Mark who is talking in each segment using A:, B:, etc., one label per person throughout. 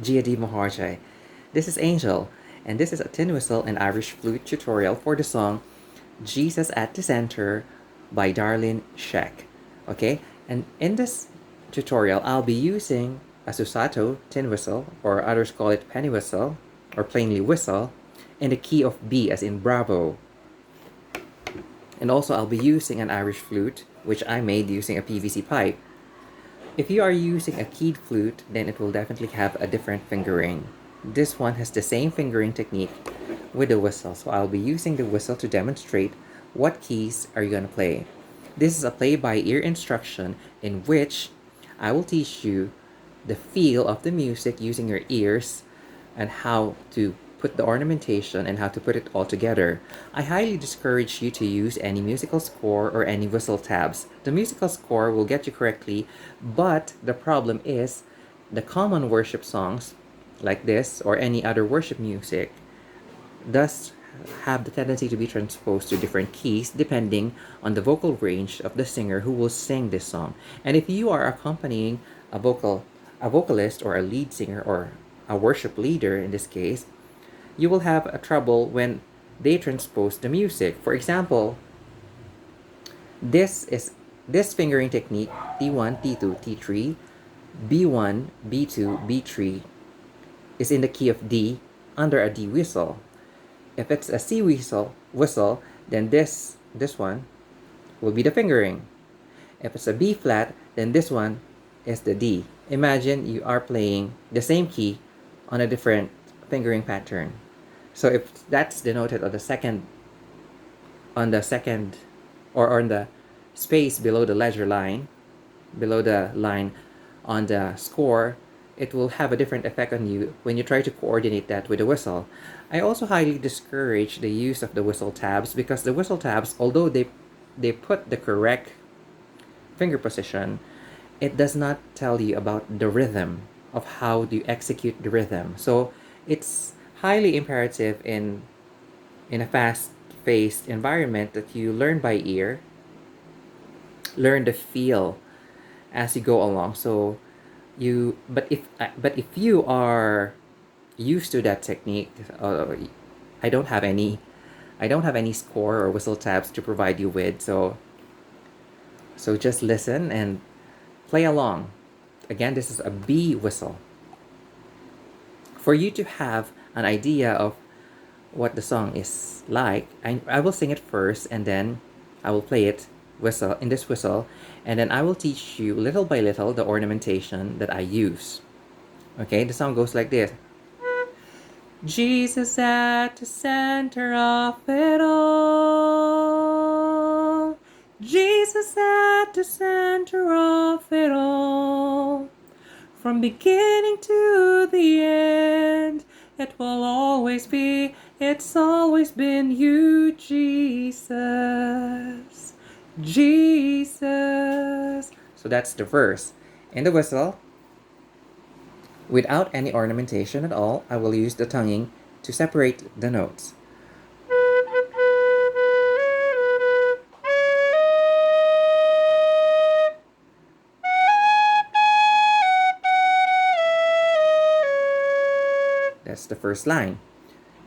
A: Giadi Maharjai. This is Angel, and this is a tin whistle and Irish flute tutorial for the song Jesus at the Center by Darlyn Zschech. Okay, and in this tutorial, I'll be using a Susato tin whistle, or others call it penny whistle, or plainly whistle, in the key of B as in Bravo. And also I'll be using an Irish flute, which I made using a PVC pipe. If you are using a keyed flute, then it will definitely have a different fingering. This one has the same fingering technique with the whistle, so I'll be using the whistle to demonstrate what keys are you going to play. This is a play-by-ear instruction in which I will teach you the feel of the music using your ears and how to put the ornamentation and how to put it all together. I highly discourage you to use any musical score or any whistle tabs. The musical score will get you correctly, but the problem is the common worship songs like this or any other worship music does have the tendency to be transposed to different keys depending on the vocal range of the singer who will sing this song. And if you are accompanying a vocalist or a lead singer or a worship leader in this case, you will have a trouble when they transpose the music. For example, this fingering technique, T1, T2, T3, B1, B2, B3 is in the key of D under a D whistle. If it's a C whistle, then this one will be the fingering. If it's a B flat, then this one is the D. Imagine you are playing the same key on a different fingering pattern. So if that's denoted on the second or on the space below the ledger line, below the line on the score, it will have a different effect on you when you try to coordinate that with the whistle. I also highly discourage the use of the whistle tabs because the whistle tabs, although they put the correct finger position, it does not tell you about the rhythm of how you execute the rhythm. So it's highly imperative in a fast-paced environment that you learn by ear, learn the feel as you go along. So but if you are used to that technique, I don't have any score or whistle tabs to provide you with. So just listen and play along. Again, this is a B whistle. For you to have an idea of what the song is like, I will sing it first and then I will play it in this whistle, and then I will teach you little by little the ornamentation that I use. Okay, the song goes like this. Jesus at the center of it all. Jesus at the center of it all. From beginning to the end, it will always be, it's always been you, Jesus. Jesus. So that's the verse. In the whistle, without any ornamentation at all, I will use the tonguing to separate the notes. That's the first line.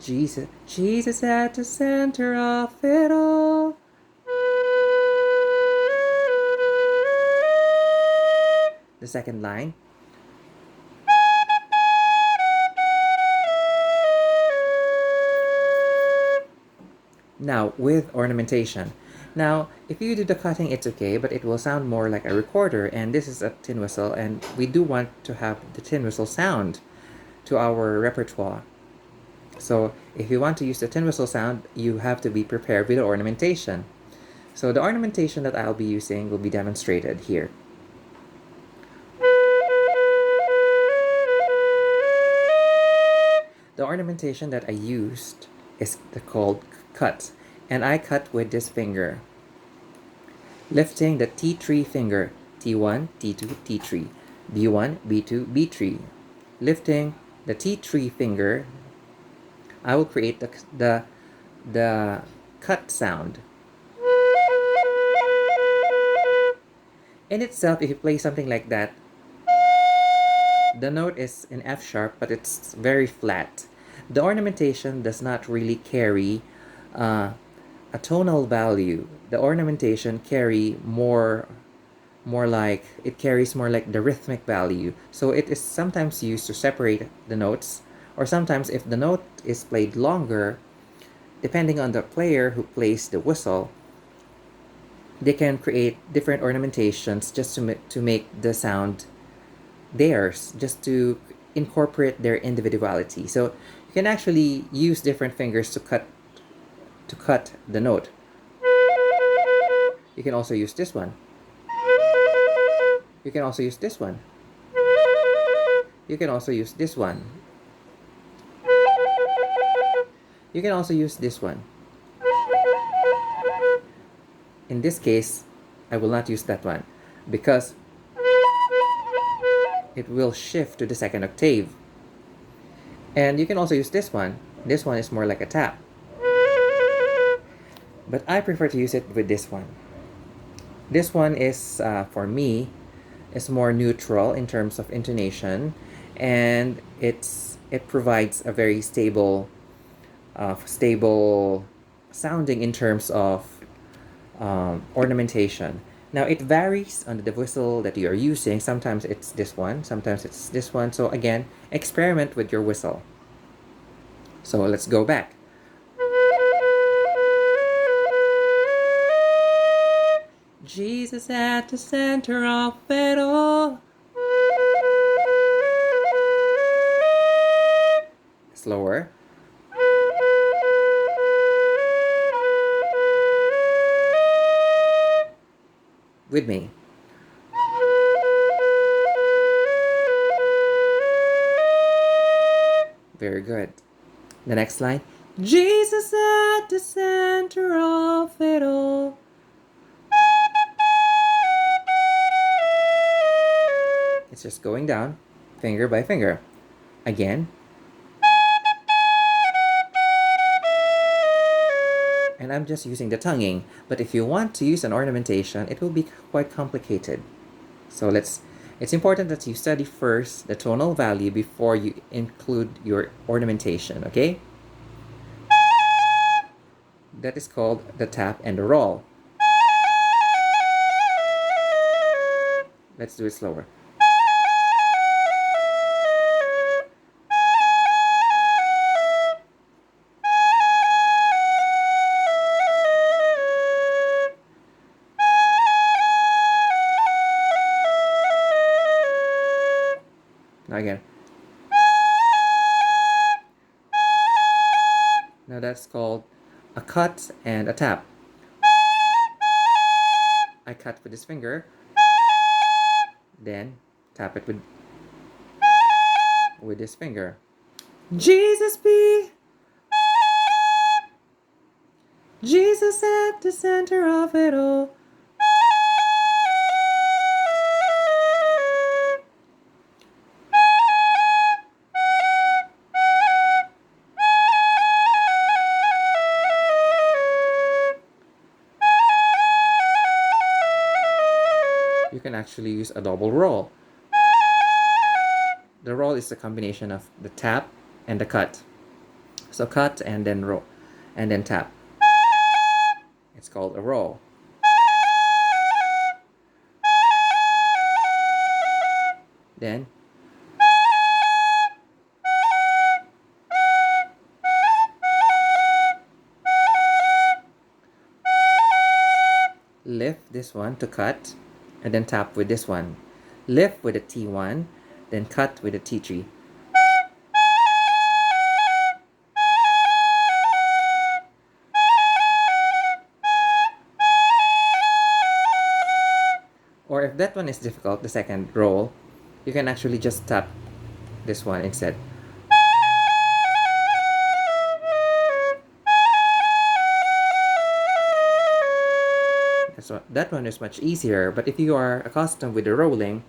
A: Jesus, Jesus at the center of it all. The second line. Now, with ornamentation. Now, if you do the cutting, it's okay, but it will sound more like a recorder, and this is a tin whistle, and we do want to have the tin whistle sound to our repertoire. So, if you want to use the tin whistle sound, you have to be prepared with the ornamentation. So, the ornamentation that I'll be using will be demonstrated here. The ornamentation that I used is called cut, and I cut with this finger, lifting the T3 finger, T1, T2, T3, B1, B2, B3. Lifting the T3 finger, I will create the cut sound. In itself, if you play something like that, The note is in F sharp, but it's very flat. The ornamentation does not really carry a tonal value. The ornamentation carries more like the rhythmic value. So it is sometimes used to separate the notes, or sometimes if the note is played longer, depending on the player who plays the whistle, they can create different ornamentations just to make the sound theirs, just to incorporate their individuality. So you can actually use different fingers to cut the note. You can also use this one. You can also use this one. You can also use this one. You can also use this one. In this case, I will not use that one because it will shift to the second octave. And you can also use this one. This one is more like a tap. But I prefer to use it with this one. This one is, for me, is more neutral in terms of intonation, and it provides a very stable sounding in terms of ornamentation. Now it varies on the whistle that you are using. Sometimes it's this one, sometimes it's this one. So again, experiment with your whistle. So let's go back. Jesus at the center of it all. Slower. With me. Very good. The next line. Jesus at the center of it all. It's just going down, finger by finger. Again. And I'm just using the tonguing. But if you want to use an ornamentation, it will be quite complicated. So it's important that you study first the tonal value before you include your ornamentation, okay? That is called the tap and the roll. Let's do it slower. Now again. Now that's called a cut and a tap. I cut with this finger, then tap it with this finger. Jesus be Jesus at the center of it all. You can actually use a double roll. The roll is a combination of the tap and the cut. So cut and then roll, and then tap. It's called a roll. Then lift this one to cut, and then tap with this one. Lift with a T1, then cut with a T3. Or if that one is difficult, the second roll, you can actually just tap this one instead. So that one is much easier, but if you are accustomed with the rolling,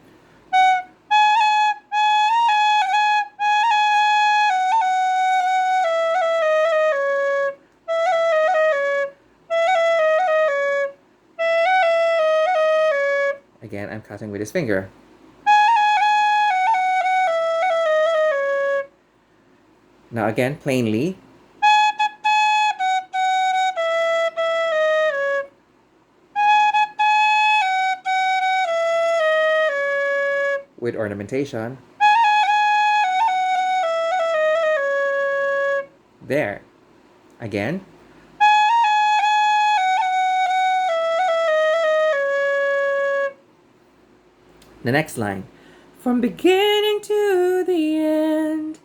A: again, I'm cutting with this finger. Now again, plainly. With ornamentation. There. Again. The next line. From beginning to the end,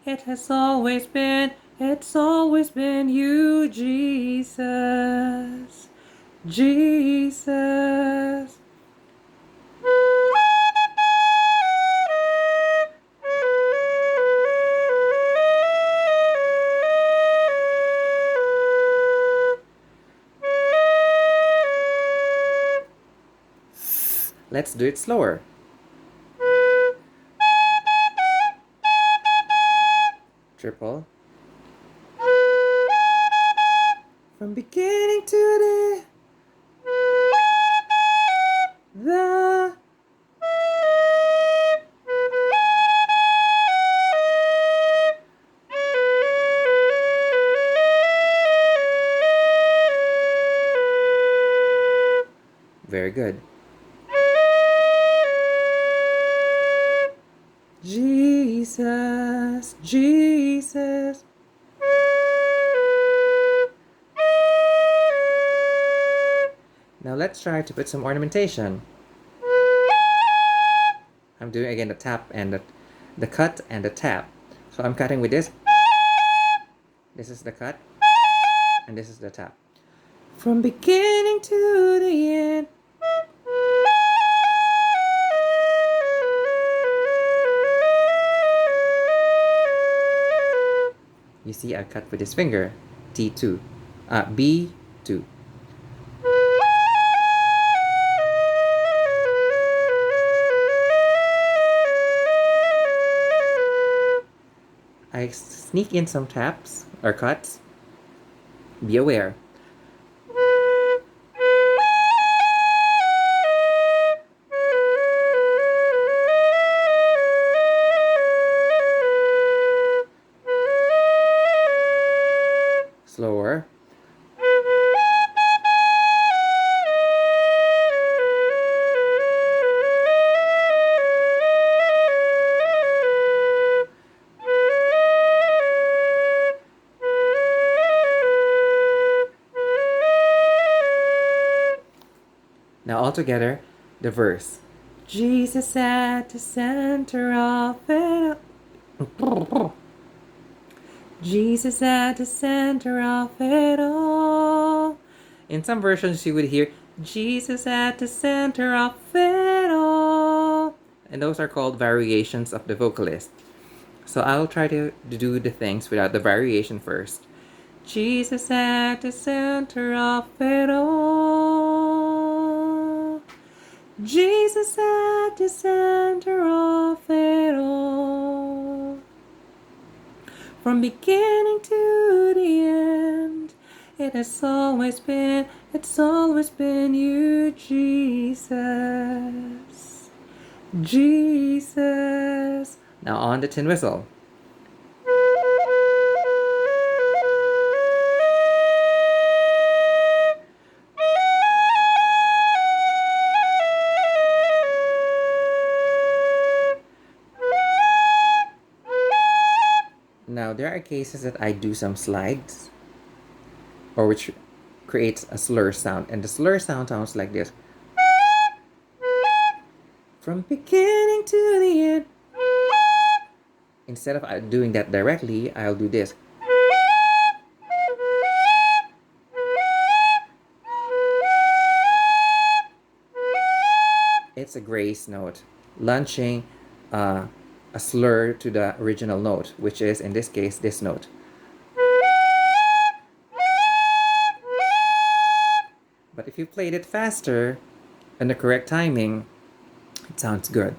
A: it's always been you, Jesus. Jesus. Let's do it slower. Triple. From beginning to the very good. Jesus, Jesus. Now let's try to put some ornamentation. I'm doing again the tap and the cut and the tap. So I'm cutting with this. This is the cut. And this is the tap. From beginning to the end. You see, I cut with this finger. T2. B2. I sneak in some taps or cuts. Be aware. Slower. Now all together, the verse. Jesus at the center of it all. Jesus at the center of it all. In some versions, you would hear Jesus at the center of it all. And those are called variations of the vocalist. So I'll try to do the things without the variation first. Jesus at the center of it all. Jesus at the center of it all. From beginning to the end, it's always been you, Jesus. Jesus. Now on the tin whistle. Now there are cases that I do some slides, or which creates a slur sound, and the slur sound sounds like this. From beginning to the end. Instead of doing that directly, I'll do this. It's a grace note, launching a slur to the original note, which is, in this case, this note. But if you played it faster and the correct timing, it sounds good.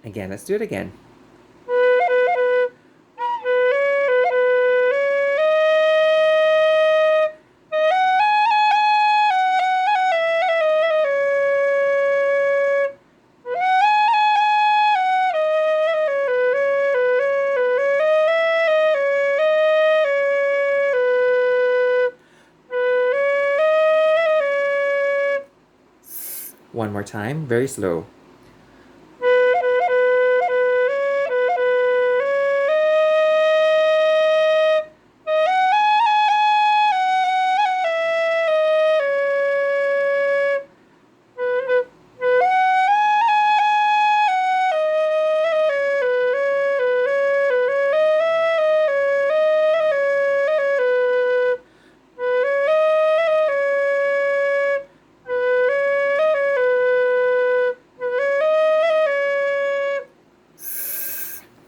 A: Again, let's do it again. One more time, very slow.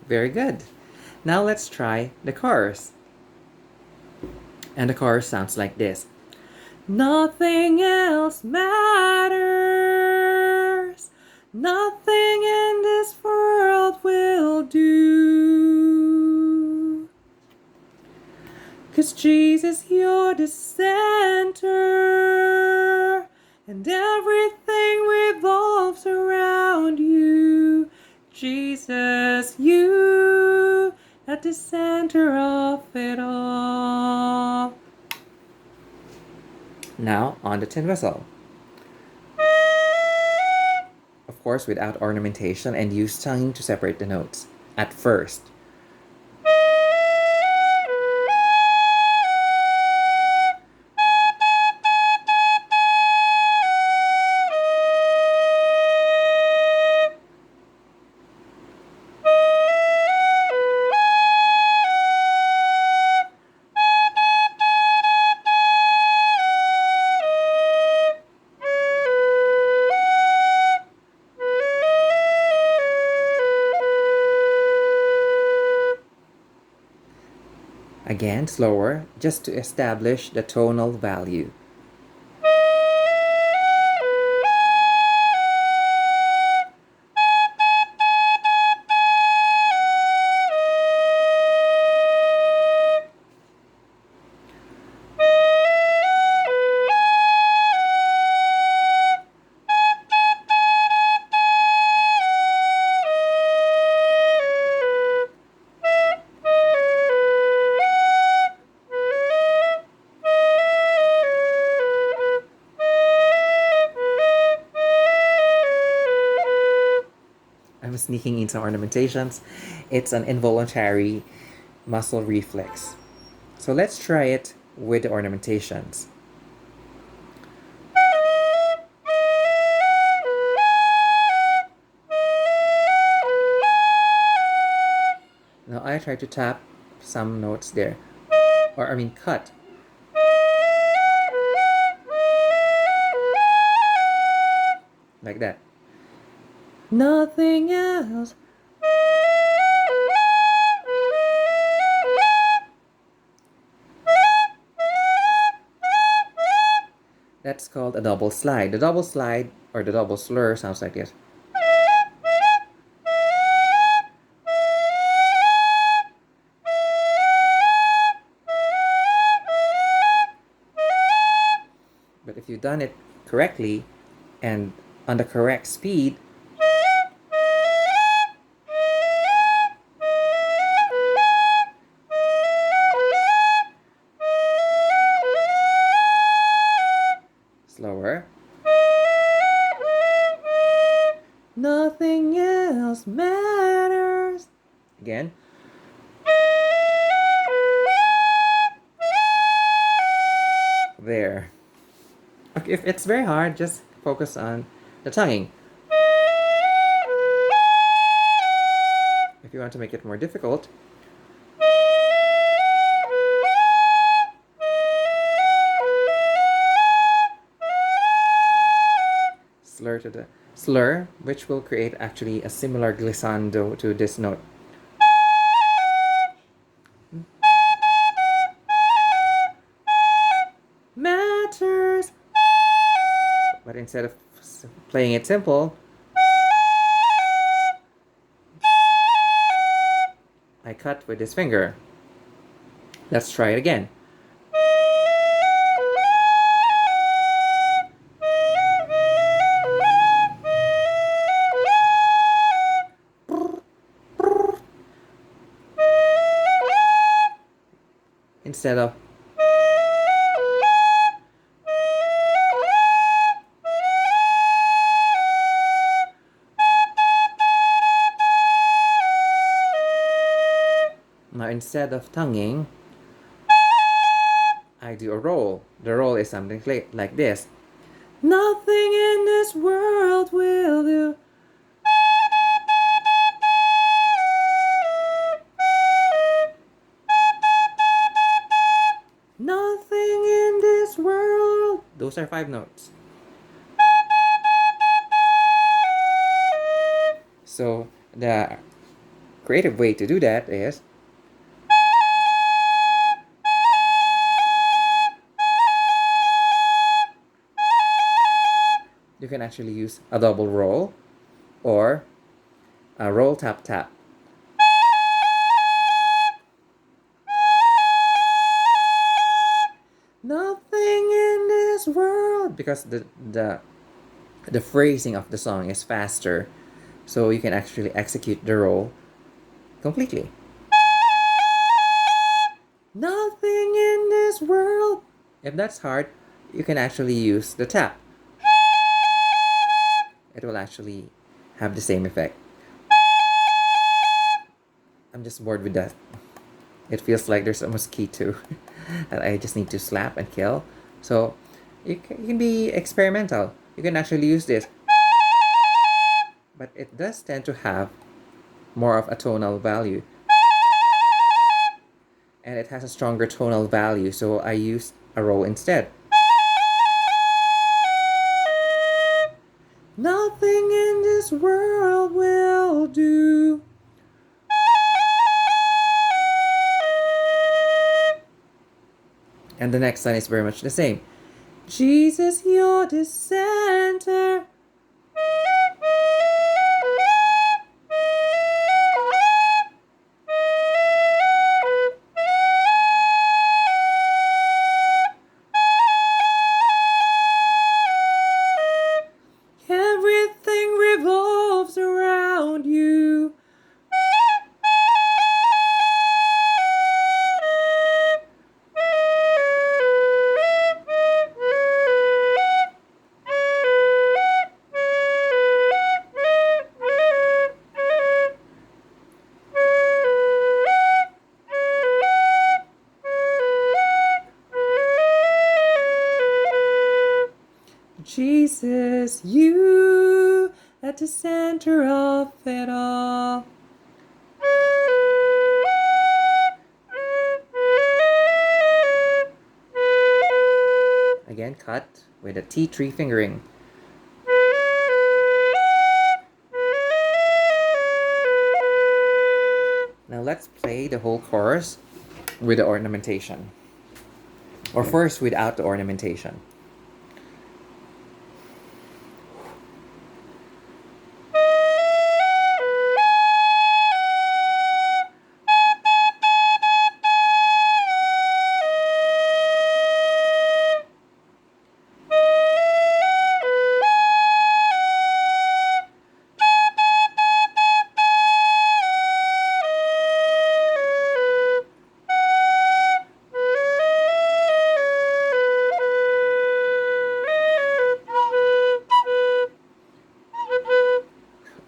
A: Very good. Now let's try the chorus. And the chorus sounds like this. Nothing else matters. Nothing in this world will do. 'Cause Jesus, you're the center, and everything revolves around you. Jesus, you at the center of it all. Now on the tin whistle. Of course, without ornamentation, and use tonguing to separate the notes at first. Again, slower, just to establish the tonal value. I'm sneaking into ornamentations. It's an involuntary muscle reflex. So let's try it with the ornamentations. Now I try to tap some notes there. Cut. Like that. Nothing else. That's called a double slide. The double slide or the double slur sounds like this. But if you've done it correctly and on the correct speed, slower. Nothing else matters. Again. There. Okay, if it's very hard, just focus on the tonguing. If you want to make it more difficult, slur, which will create actually a similar glissando to this note. Matters. But instead of playing it simple, I cut with this finger. Let's try it again. Instead of Now instead of tonguing, I do a roll. The roll is something like this. Nothing in this world will do. Nothing in this world. Those are 5 notes. So the creative way to do that is you can actually use a double roll or a roll tap tap. Nothing in this world, because the phrasing of the song is faster, so you can actually execute the roll completely. Nothing in this world. If that's hard, you can actually use the tap. It will actually have the same effect. I'm just bored with that. It feels like there's a mosquito that I just need to slap and kill. So you can be experimental. You can actually use this. But it does tend to have more of a tonal value. And it has a stronger tonal value, so I use a roll instead. Nothing in this world will do. And the next line is very much the same. Jesus, you're the center. Everything revolves around you. Jesus, you at the center of it all. Again, cut with a T3 fingering. Now let's play the whole chorus with the ornamentation. Or first without the ornamentation.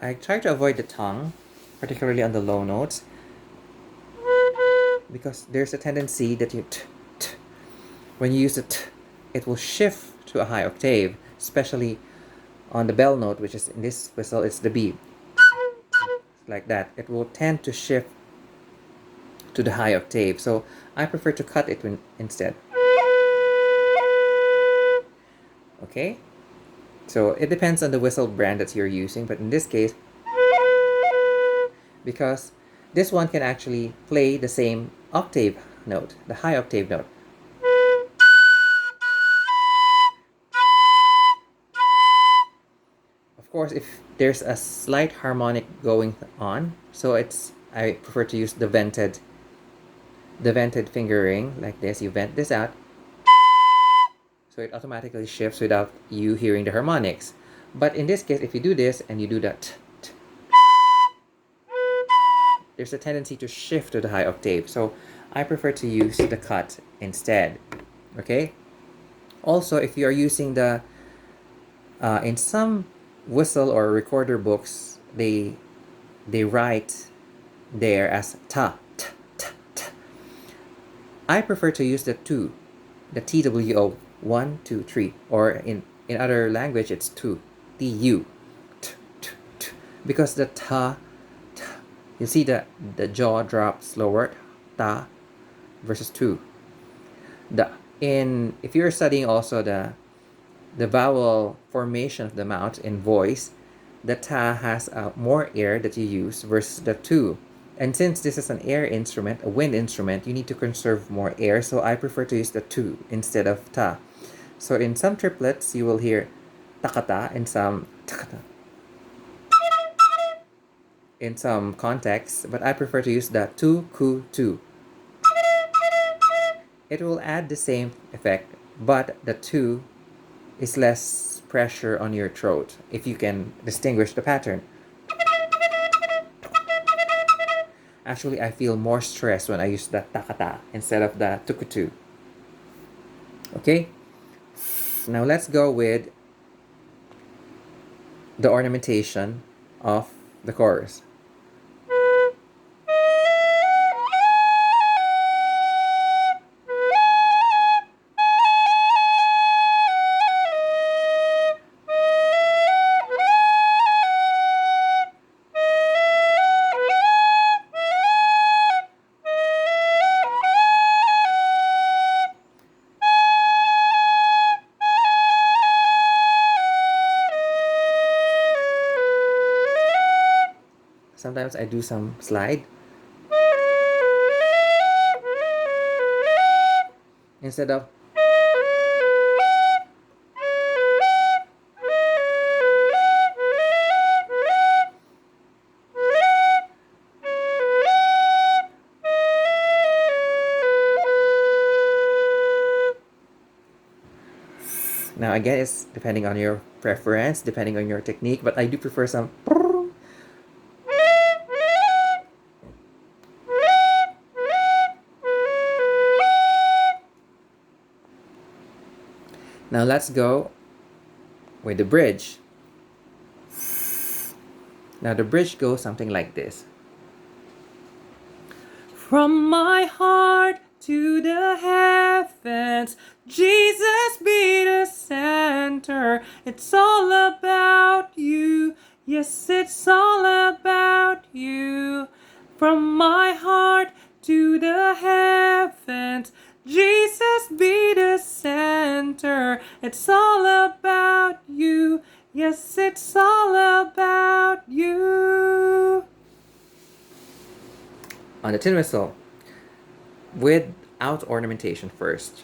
A: I try to avoid the tongue, particularly on the low notes, because there's a tendency that when you use the it will shift to a high octave, especially on the bell note, which is in this whistle, it's the B. Like that. It will tend to shift to the high octave, so I prefer to cut it instead. Okay? So it depends on the whistle brand that you're using, but in this case, because this one can actually play the same octave note, the high octave note. Of course, if there's a slight harmonic going on, so I prefer to use the vented fingering like this. You vent this out, so it automatically shifts without you hearing the harmonics. But in this case, if you do this and you do that, there's a tendency to shift to the high octave. So I prefer to use the cut instead. Okay? Also, if you are using the, in some whistle or recorder books, they write there as ta, t, t. I prefer to use the two, the TWO, 1, 2, 3, or in other language it's two, TU, because the ta, you see the jaw drops lower, ta versus two. If you're studying also the vowel formation of the mouth in voice, the ta has more air that you use versus the two. And since this is an air instrument, a wind instrument, you need to conserve more air, so I prefer to use the two instead of ta. So in some triplets, you will hear takata, in some takata, in some contexts, but I prefer to use the tu ku tu. It will add the same effect, but the two is less pressure on your throat if you can distinguish the pattern. Actually, I feel more stress when I use the takata instead of the tukutu. Okay, now let's go with the ornamentation of the chorus. Sometimes I do some slide instead of. Now again, it's depending on your preference, depending on your technique, but I do prefer some. Now let's go with the bridge. Now the bridge goes something like this. From my heart to the heavens, Jesus be the center. It's all about you. Yes, it's all about you. From my heart to the heavens, Jesus be the center. It's all about you. Yes, it's all about you. On the tin whistle, without ornamentation first.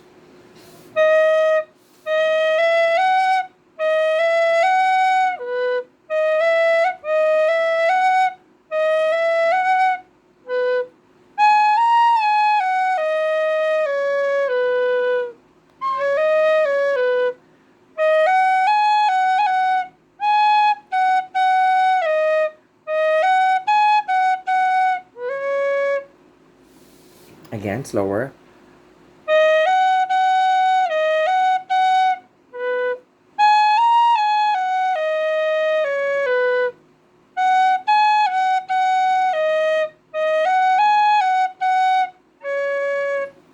A: Again, slower.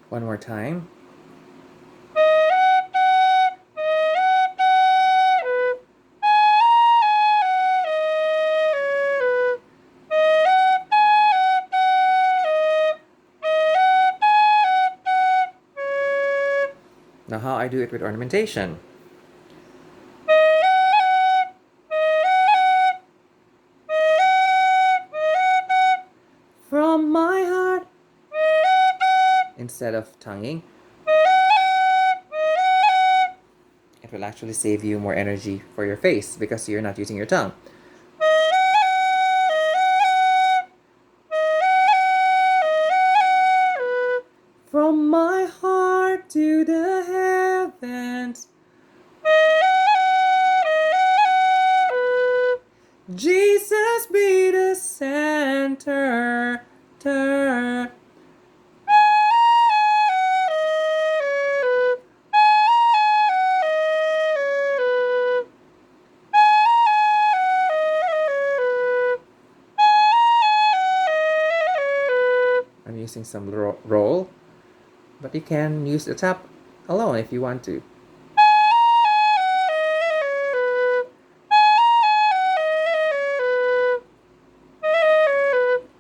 A: One more time. Now how I do it with ornamentation. From my heart. Instead of tonguing. It will actually save you more energy for your face because you're not using your tongue. From my heart to the heavens, Jesus be the center. I'm using some roll. But you can use the tap alone if you want to.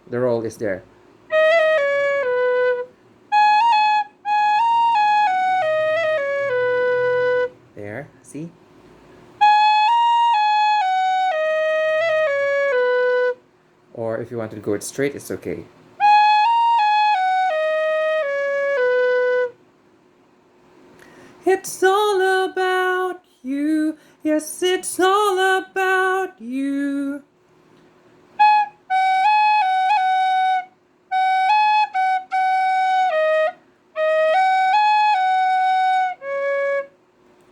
A: The roll is there. There, see? Or if you want to go it straight, it's okay. It's all about you. Yes, it's all about you.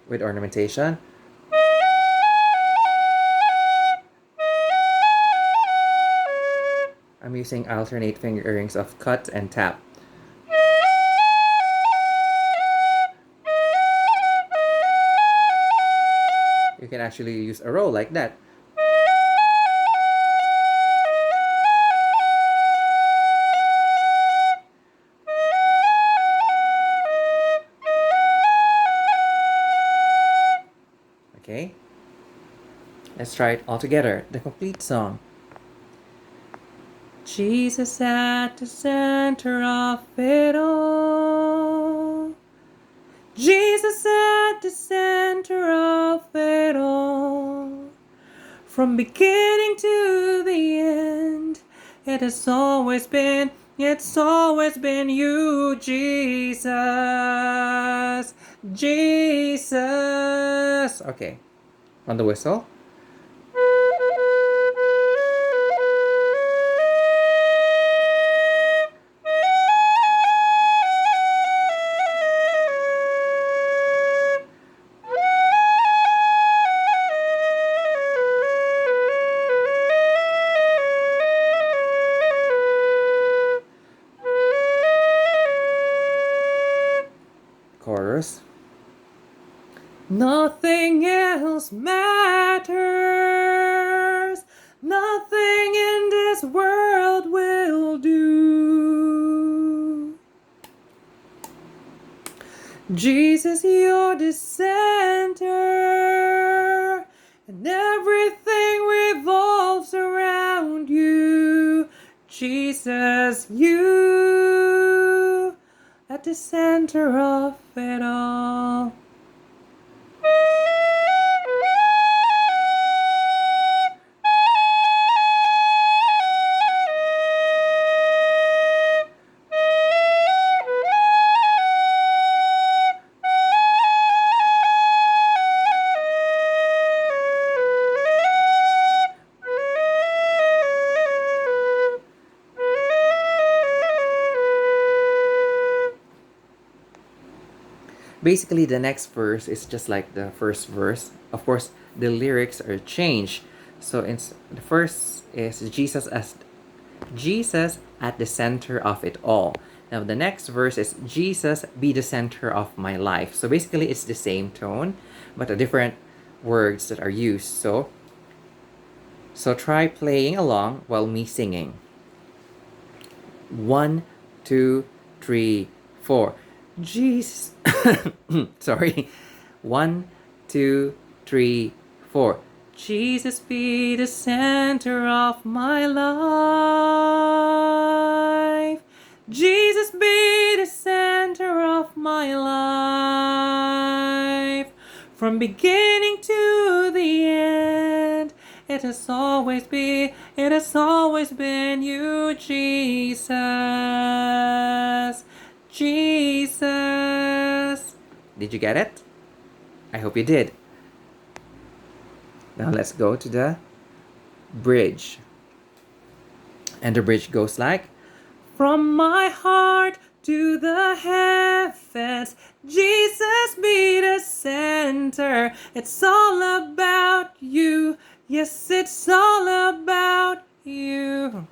A: With ornamentation. I'm using alternate fingerings of cut and tap. You can actually use a roll like that. Okay, let's try it all together, the complete song. Jesus at the center of it all. Jesus at the center of it all. From beginning to the end, it's always been you, Jesus. Jesus. Okay, on the whistle. Chorus. Nothing else matters. Nothing in this world will do. Jesus, you're the center, and everything revolves around you. Jesus, you at the center of it all. Basically, the next verse is just like the first verse. Of course, the lyrics are changed. So the first is Jesus at the center of it all. Now the next verse is Jesus be the center of my life. So basically, it's the same tone, but a different words that are used. So try playing along while me singing. 1, 2, 3, 4. Jesus. Sorry. 1, 2, 3, 4. Jesus be the center of my life. Jesus be the center of my life. From beginning to the end, it has always been you, Jesus. Jesus. Did you get it? I hope you did. Now let's go to the bridge. And the bridge goes like, from my heart to the heavens, Jesus be the center. It's all about you. Yes, it's all about you.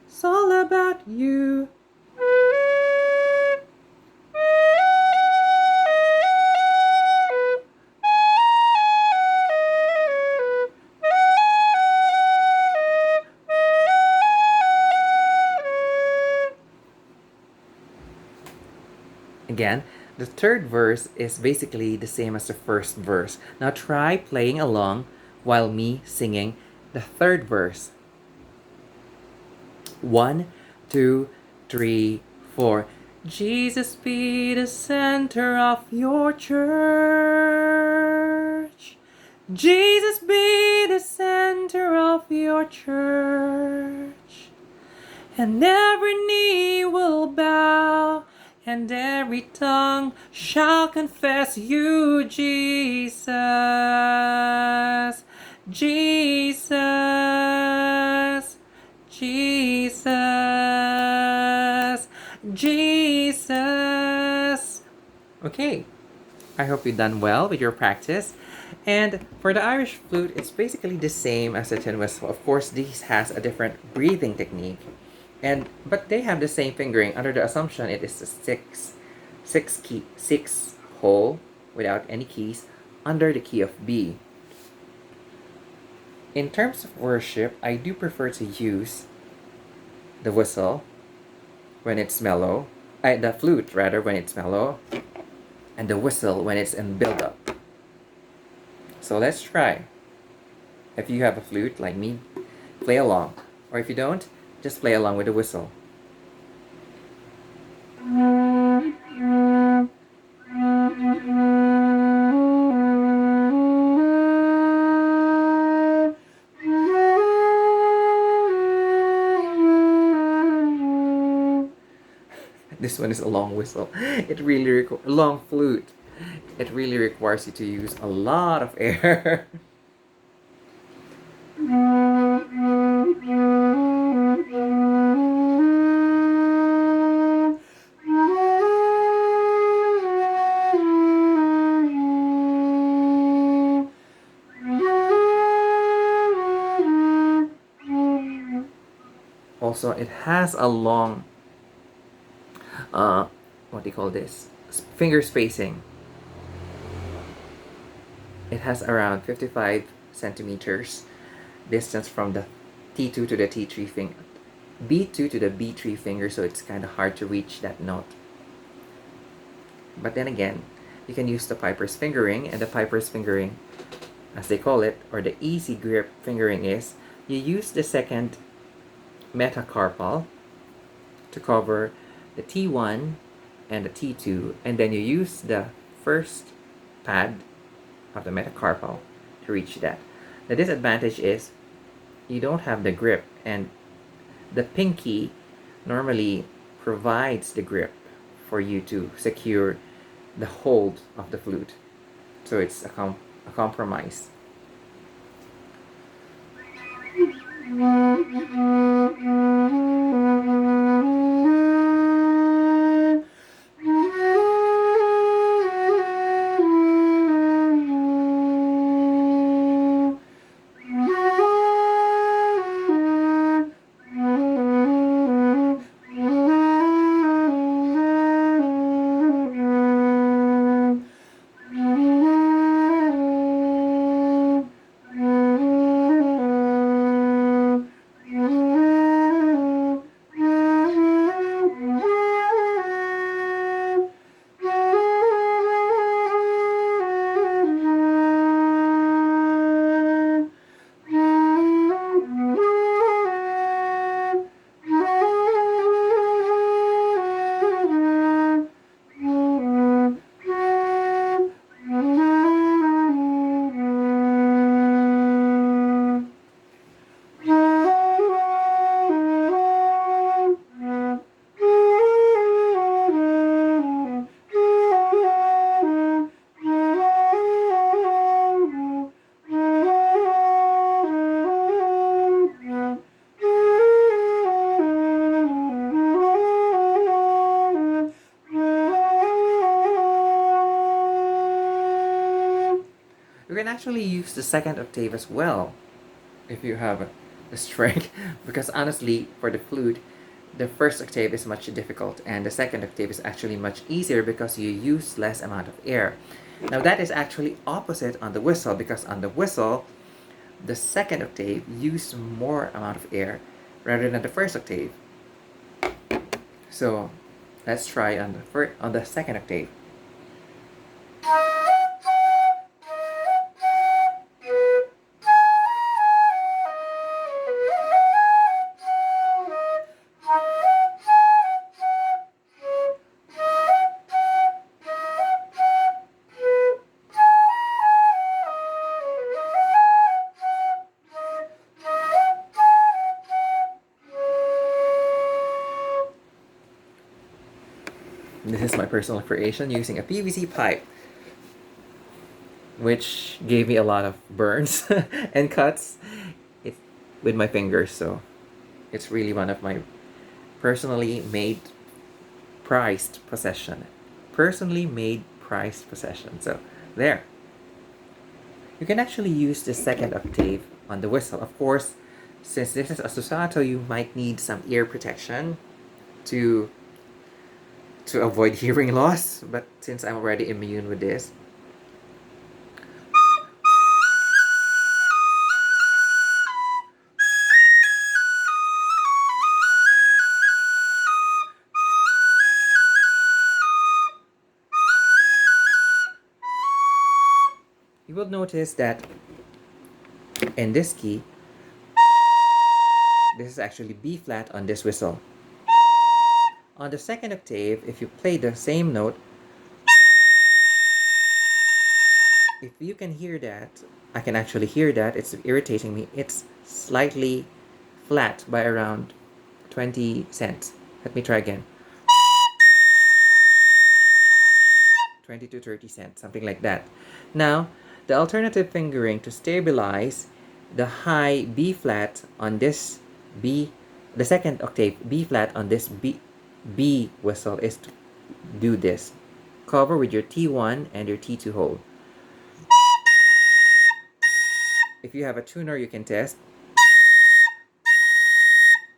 A: It's all about you. again, the third verse is basically the same as the first verse. Now try playing along while me singing the third verse. 1, 2, 3, 4. Jesus be the center of your church. Jesus be the center of your church. And every knee will bow, and every tongue shall confess you, Jesus. Jesus. Jesus. Jesus. Okay, I hope you've done well with your practice. And for the Irish flute, it's basically the same as the tin whistle. Of course, this has a different breathing technique, but they have the same fingering under the assumption it is a six hole without any keys under the key of B. In terms of worship, I do prefer to use the whistle when it's mellow, the flute rather when it's mellow, and the whistle when it's in build-up. So let's try. If you have a flute like me, play along. Or if you don't, just play along with the whistle. This one is a long whistle. It really long flute. It really requires you to use a lot of air. Also, it has a long what do you call this? Finger spacing. It has around 55 centimeters distance from the T2 to the T3 finger, B2 to the B3 finger, so it's kind of hard to reach that note. But then again, you can use the piper's fingering, and the piper's fingering, as they call it, or the easy grip fingering is, you use the second metacarpal to cover the T1 and the T2, and then you use the first pad of the metacarpal to reach that. The disadvantage is you don't have the grip, and the pinky normally provides the grip for you to secure the hold of the flute. So it's a compromise. You can actually use the second octave as well if you have the strength, because honestly, for the flute, the first octave is much difficult and the second octave is actually much easier because you use less amount of air. Now that is actually opposite on the whistle, because on the whistle, the second octave uses more amount of air rather than the first octave. So Let's try on the second octave. This is my personal creation using a PVC pipe, which gave me a lot of burns and cuts with my fingers. So it's really one of my personally made prized possession. Personally made prized possession. So there. You can actually use the second octave on the whistle. Of course, since this is a Susato, you might need some ear protection to avoid hearing loss. But since I'm already immune with this, you will notice that in this key, this is actually B flat on this whistle. On the second octave, if you play the same note, if you can hear that, I can actually hear that, it's irritating me. It's slightly flat by around 20 cents. Let me try again. 20 to 30 cents, something like that. Now, the alternative fingering to stabilize the high B flat on this B, the second octave B flat on this B whistle is to do this. Cover with your T1 and your T2 hold. If you have a tuner, you can test.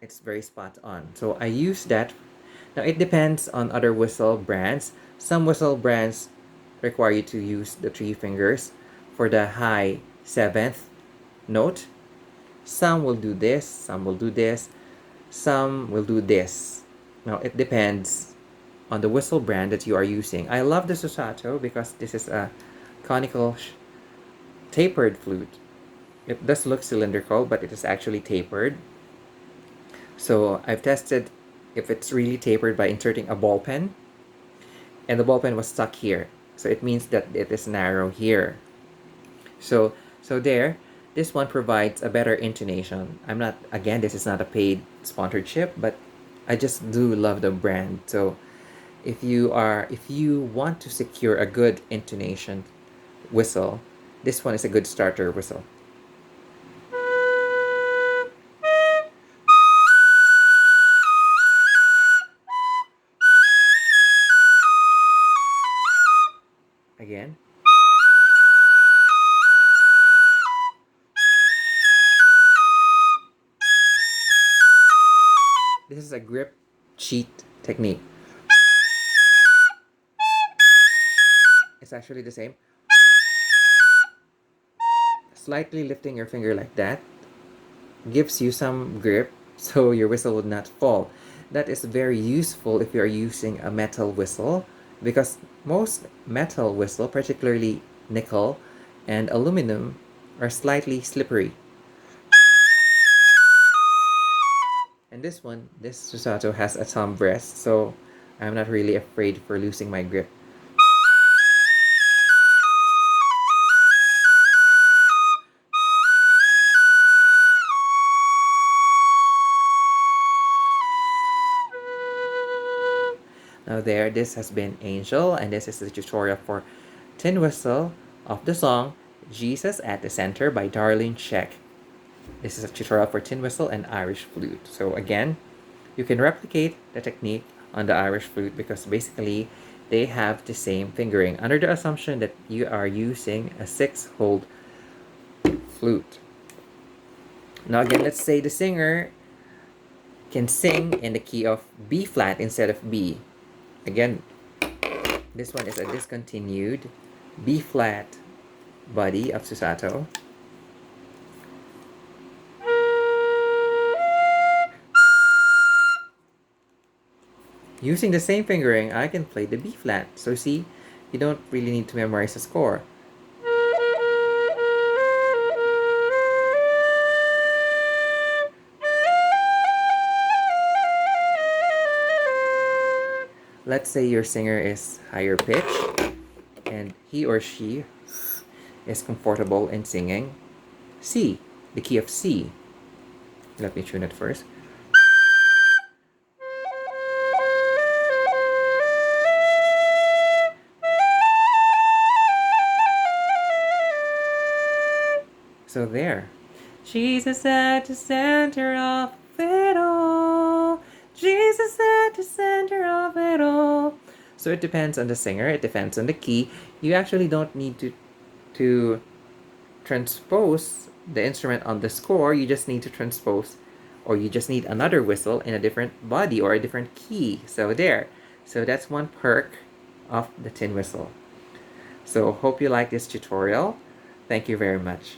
A: It's very spot on. So I use that. Now it depends on other whistle brands. Some whistle brands require you to use the 3 fingers for the high 7th note. Some will do this, some will do this, some will do this. Now it depends on the whistle brand that you are using. I love the Susato because this is a conical tapered flute. It does look cylindrical, but it is actually tapered. So I've tested if it's really tapered by inserting a ball pen, and the ball pen was stuck here. So it means that it is narrow here. So there, this one provides a better intonation. I'm not, again, this is not a paid sponsorship, but I just do love the brand. So if you want to secure a good intonation whistle, this one is a good starter whistle. Again. This is a grip cheat technique. It's actually the same. Slightly lifting your finger like that gives you some grip so your whistle would not fall. That is very useful if you are using a metal whistle, because most metal whistle, particularly nickel and aluminum, are slightly slippery. And this one, this Susato has a thumb rest, so I'm not really afraid for losing my grip. Now there, this has been Angel, and this is the tutorial for tin whistle of the song Jesus at the Center by Darlyn Zschech. This is a tutorial for tin whistle and Irish flute. So again, you can replicate the technique on the Irish flute because basically they have the same fingering under the assumption that you are using a 6-hole flute. Now again, let's say the singer can sing in the key of B flat instead of B. Again, this one is a discontinued B flat body of Susato. Using the same fingering, I can play the B flat. So see, you don't really need to memorize the score. Let's say your singer is higher pitch and he or she is comfortable in singing C, the key of C. Let me tune it first. So there. Jesus at the center of it all. Jesus at the center of it all. So it depends on the singer, it depends on the key. You actually don't need to transpose the instrument on the score. You just need to transpose, or you just need another whistle in a different body or a different key. So there. So that's one perk of the tin whistle. So hope you like this tutorial. Thank you very much.